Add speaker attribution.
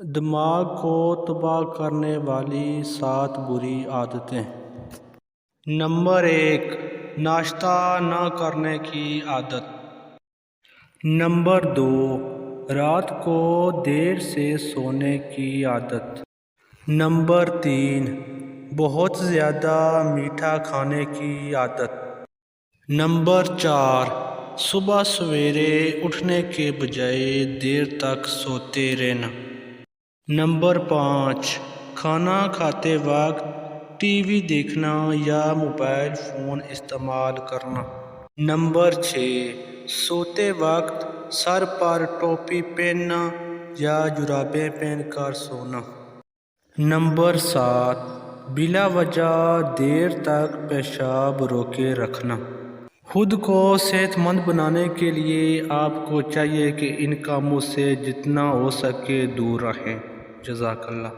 Speaker 1: دماغ کو تباہ کرنے والی 7 بری عادتیں۔ نمبر 1، ناشتہ نہ کرنے کی عادت۔ نمبر 2، رات کو دیر سے سونے کی عادت۔ نمبر 3، بہت زیادہ میٹھا کھانے کی عادت۔ نمبر 4، صبح سویرے اٹھنے کے بجائے دیر تک سوتے رہنا۔ نمبر 5، کھانا کھاتے وقت ٹی وی دیکھنا یا موبائل فون استعمال کرنا۔ نمبر 6، سوتے وقت سر پر ٹوپی پہننا یا جرابیں پہن کر سونا۔ نمبر 7، بلا وجہ دیر تک پیشاب روکے رکھنا۔ خود کو صحت مند بنانے کے لیے آپ کو چاہیے کہ ان کاموں سے جتنا ہو سکے دور رہیں۔ جزاک اللہ۔